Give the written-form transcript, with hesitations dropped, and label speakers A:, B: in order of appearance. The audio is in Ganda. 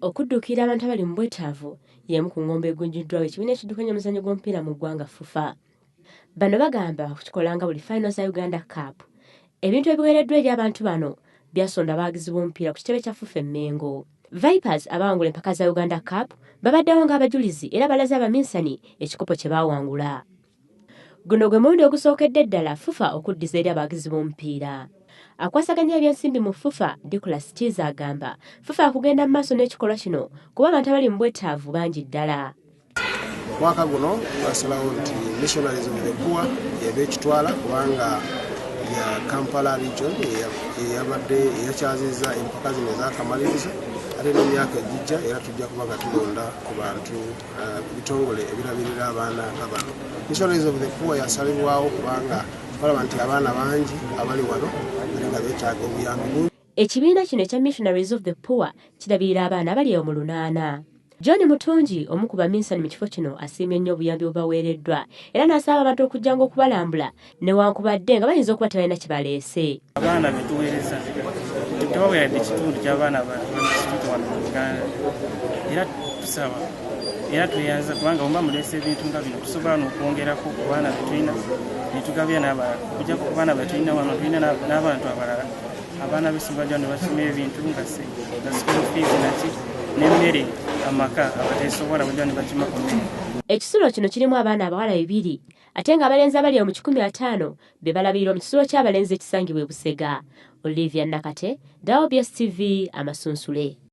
A: Okuddukira abantu abali mu bwetaavu y'emu ku ngombe egunjiddwawo ekibiina ekiddukanya omuzannyo gw'omupiira mu ggwanga FUFA. Bano bagamba kukikolanga buli final za Uganda Cup. Ebintu ebiweereddwa eri abantu bano byasonda abawagizi b'omupiira ku kitebe kya FUFA e Mengo. Vipers abawangula empaka za Uganda Cup babaddewo ng'abajulizi era balaze abaminsani ekikopo kye baawangula. Guno gwe mulundi ogusookedde ddala FUFA okuddiza eri abawagizi b'omupiira. Akwasaganya ebyensimbi mu FUFA Nicholas Kiza agamba FUFA akugenda mu maaso n'ekikolwa kino kuba abantu abali mu bwetaavu bangi ddala.
B: Mwaka guno basalawo nti Missionaries of the Poor y'ebeekitwala kubanga ya Kampala region eyabadde eyakyazizza empaka zino ez'akamalirizo ate n'emyaka egijja era tujja kuba nga tulonda ku bantu ku bitongole ebirabirira abaana nga bano. Missionaries of the Poor yasalibwawo kubanga balaba nti abaana bangi abali wano ate nga beetaaga obuyambi bungi.
A: Ekibiina kino ekya Missionaries of the Poor kirabirira abaana abali mu 8. John Mutungi omu ku baminsani mu kifo kino asiimye nnyo obuyambi obubaweereddwa era n'asaba abantu okujjanga okubalambula newankubadde nga bayinza okuba tebalina kye baleese.
C: Abaana be tuweereza tebaweeredde ekitundu ky'abaana bakituutu wano mu Uganda era tusaba era tweyanza kubanga muba muleese ebintu nga bino tusobola n'okwongerako ku baana be tulina ne tugabya okujjako ku baana be tulina wano tulina n'abantu abalala abaana b'essomero bajja ne basoma ebintu nga school fees naki n'emmere amaka abateesobola bajja ne bakima ku mmere.
A: Ekisulo kino kirimu abaana abawala 2 ate nga abalenzi abali mu 150 be balabirira mu kisulo ky'abalenzi ekisangibwa e Busega. Olivia Nakate, WBS TV, Amasunsule.